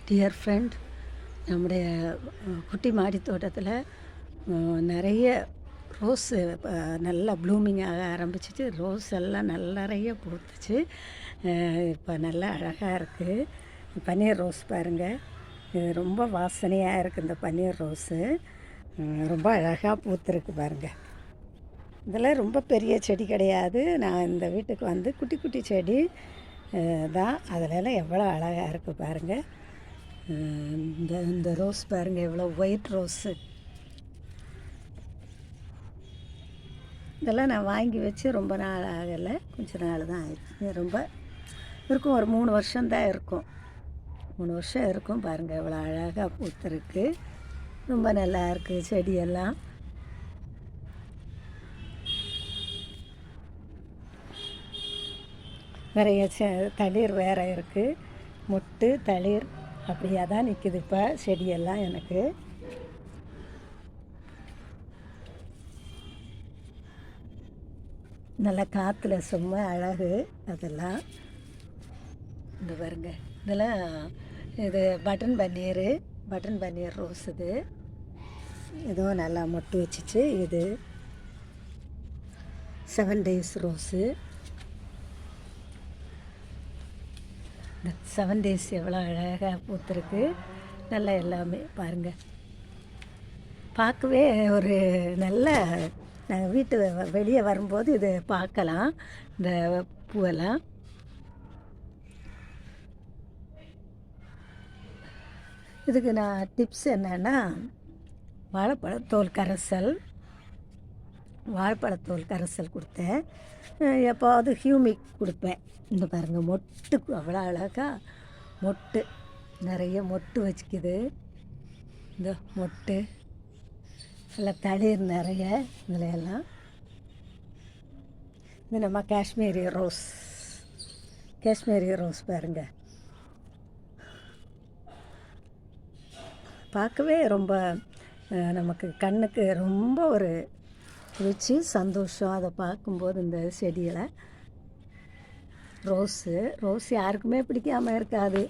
Dear friend, நம்முடைய குட்டி மாடி தோட்டத்தில் நிறைய ரோஸு நல்லா ப்ளூமிங் ஆக ஆரம்பிச்சிச்சு. ரோஸ் எல்லாம் நிறைய பூத்துச்சு. இப்போ நல்லா அழகாக இருக்குது. பன்னீர் ரோஸ் பாருங்கள், இது ரொம்ப வாசனையாக இருக்குது. இந்த பன்னீர் ரோஸு ரொம்ப அழகாக பூத்துருக்கு பாருங்கள். இதெல்லாம் ரொம்ப பெரிய செடி கிடையாது. நான் இந்த வீட்டுக்கு வந்து குட்டி குட்டி செடி தான். அதிலெல்லாம் எவ்வளோ அழகாக இருக்குது பாருங்கள். இந்த ரோஸ் பாருங்கள், எவ்வளோ ஒயிட் ரோஸு. இதெல்லாம் நான் வாங்கி வச்சு ரொம்ப நாள் ஆகலை, கொஞ்சம் நாள் தான் ஆயிடுச்சு. ரொம்ப இருக்கும், ஒரு 3 வருஷம்தான் இருக்கும். 3 வருஷம் இருக்கும் பாருங்கள். எவ்வளோ அழகாக பூத்துருக்கு. ரொம்ப நல்லா இருக்குது செடியெல்லாம். நிறைய தளிர் வேறு இருக்குது. மொட்டு தளிர் அப்படியே தான் நிற்கிது இப்போ செடியெல்லாம் எனக்கு. நல்லா காற்றுல சும்மா அழகு அதெல்லாம். இந்த பாருங்க, இதெல்லாம் இது பட்டன் பன்னீர் ரோஸ். இதுவும் நல்லா மொட்டு வச்சிச்சு. இது 7 days ரோஸு. இந்த 7 days எவ்வளோ அழகாக பூத்துருக்கு. நல்லா எல்லாமே பாருங்கள், பார்க்கவே ஒரு நல்ல, நாங்கள் வீட்டு வெளியே வரும்போது இது பார்க்கலாம், இந்த பூவெல்லாம். இதுக்கு நான் டிப்ஸ் என்னென்னா, வாழைப்பழத்தோல் கரைசல் கொடுத்தேன். எப்போது ஹியூமிக் கொடுப்பேன். இந்த பாருங்கள், மொட்டு அவ்வளோ அழகாக மொட்டு, நிறைய மொட்டு வச்சுக்குது. இந்த மொட்டு நல்லா தளிர் நிறைய இதில் எல்லாம். இது நம்ம காஷ்மீரி ரோஸ் பாருங்கள். பார்க்கவே ரொம்ப நமக்கு கண்ணுக்கு ரொம்ப ஒரு ருச்சி, சந்தோஷம் அதை பார்க்கும்போது. இந்த செடிகளை ரோஸ் யாருக்குமே பிடிக்காமல் இருக்காது.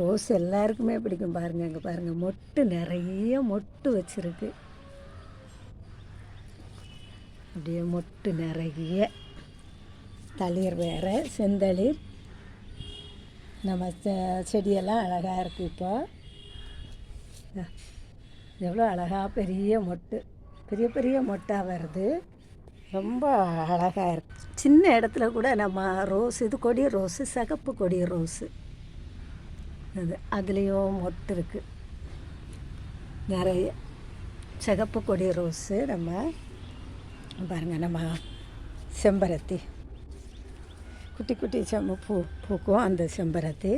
ரோஸ் எல்லாருக்குமே பிடிக்கும் பாருங்கள். இங்கே பாருங்கள், மொட்டு நிறைய மொட்டு வச்சுருக்கு. அப்படியே மொட்டு நிறைய தளிர் வேறு, செந்தளிர். நம்ம செடியெல்லாம் அழகாக இருக்குது. இப்போ எவ்வளோ அழகாக பெரிய மொட்டு, பெரிய மொட்டாக வருது. ரொம்ப அழகாக இருக்குது. சின்ன இடத்துல கூட நம்ம ரோஸ், இது கொடி ரோஸு, சிகப்பு கொடி ரோஸு, அதுலேயும் மொட்டு இருக்குது நிறைய. சிகப்பு கொடி ரோஸு. நம்ம பாருங்கள், நம்ம செம்பருத்தி, குட்டி பூக்கும் அந்த செம்பருத்தி,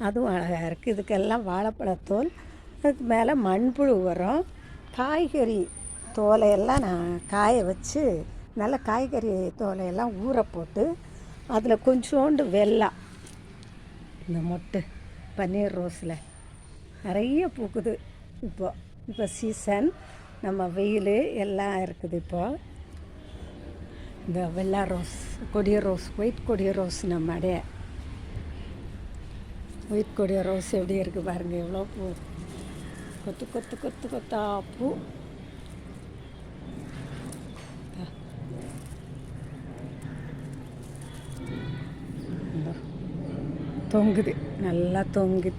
அதுவும் அழகாக இருக்குது. இதுக்கெல்லாம் வாழைப்பழத்தோல், அதுக்கு மேலே மண்புழு உரம், காய்கறி தோலையெல்லாம் நான் காய வச்சு, நல்லா காய்கறி தோலையெல்லாம் ஊற போட்டு, அதில் கொஞ்சோண்டு வெல்லம். இந்த மொட்டு பன்னீர் ரோஸில் நிறைய பூக்குது. இப்போ சீசன், நம்ம வெயில் எல்லாம் இருக்குது. இப்போது இந்த வெள்ளை ரோஸ், ஒயிட் கொடிய ரோஸ், நம்மடைய ஒயிட் கொடிய ரோஸ் எப்படி இருக்குது பாருங்கள். எவ்வளோ பூ, கொத்தா பூ. தொங்குது, நல்லா தொங்கி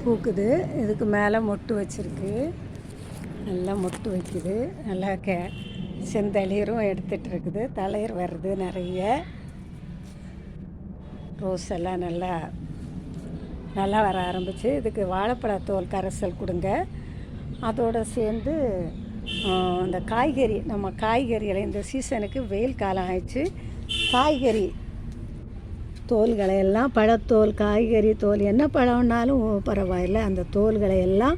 பூக்குது. இதுக்கு மேலே மொட்டு வச்சுருக்கு, நல்லா மொட்டு வைக்குது. நல்லா செந்தளிரும் எடுத்துகிட்டு இருக்குது. தளிர் வருது நிறைய. ரோஸ் எல்லாம் நல்லா வர ஆரம்பிச்சு. இதுக்கு வாழைப்பழத்தோல் கரைசல் கொடுங்க. அதோடு சேர்ந்து இந்த காய்கறி, நம்ம காய்கறிகளை, இந்த சீசனுக்கு வெயில் காலம் ஆயிடுச்சு, காய்கறி தோல்களை எல்லாம், பழத்தோல், காய்கறி தோல், என்ன பழம்னாலும் பரவாயில்லை, அந்த தோல்களை எல்லாம்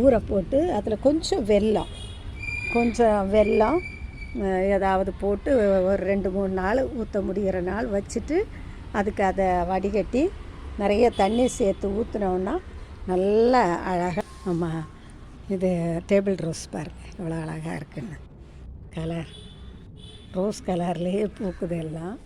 ஊற போட்டு, அதில் கொஞ்சம் வெல்லம் ஏதாவது போட்டு ஒரு 2-3 நாள் ஊற்ற முடிகிற நாள் வச்சுட்டு, அதுக்கு அதை வடிகட்டி நிறைய தண்ணி சேர்த்து ஊற்றினோன்னா நல்லா அழகாக. ஆமாம், இது டேபிள் ரோஸ் பாருங்கள் எவ்வளோ அழகாக இருக்குன்னு. கலர் ரோஸ் கலர்லேயே பூக்குது எல்லாம்.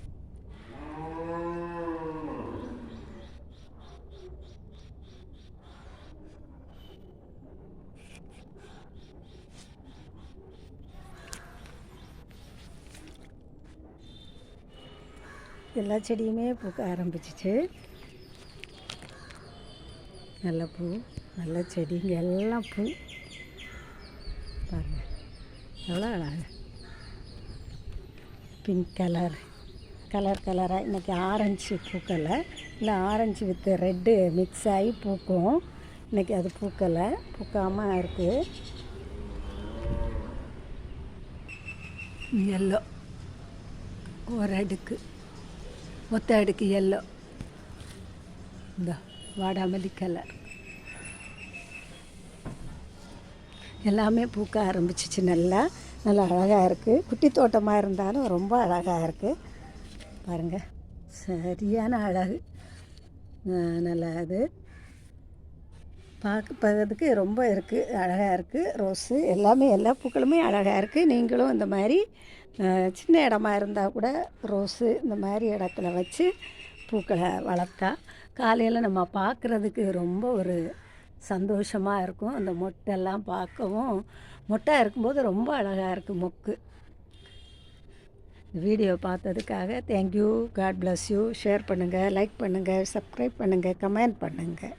எல்லா செடியுமே பூக்க ஆரம்பிச்சிச்சு. நல்ல பூ, நல்ல செடி, இங்கே எல்லாம் பூ பாருங்கள் எவ்வளோ அழகாக. பிங்க் கலராக இன்றைக்கி ஆரஞ்சு பூக்கலை, இல்லை ஆரஞ்சு வித் ரெட்டு மிக்ஸ் ஆகி பூக்கும். இன்றைக்கி அது பூக்கலை, பூக்காமல் இருக்குது. எல்லோ ஒரு அடுக்கு, ஒத்த அடுக்கு எல்லோ, இந்த வாடாமல்லி கலர் எல்லாமே பூக்க ஆரம்பிச்சிச்சு. நல்லா அழகாக இருக்குது. குட்டி தோட்டமாக இருந்தாலும் ரொம்ப அழகாக இருக்குது. பாருங்கள், சரியான அழகு. நல்லா இது பார்க்கறதுக்கு ரொம்ப இருக்குது, அழகாக இருக்குது. ரோஸு எல்லாமே, எல்லா பூக்களுமே அழகாக இருக்குது. நீங்களும் இந்த மாதிரி சின்ன இடமா இருந்தால் கூட ரோஸு இந்த மாதிரி இடத்துல வச்சு பூக்களை வளர்த்தா காலையில் நம்ம பார்க்குறதுக்கு ரொம்ப ஒரு சந்தோஷமாக இருக்கும். அந்த மொட்டெல்லாம் பார்க்கவும், மொட்டாக இருக்கும்போது ரொம்ப அழகாக இருக்குது மொக்கு. வீடியோ பார்த்ததுக்காக thank you. God bless you. Share பண்ணுங்கள், லைக் பண்ணுங்கள், சப்ஸ்கிரைப் பண்ணுங்கள், கமெண்ட் பண்ணுங்கள்.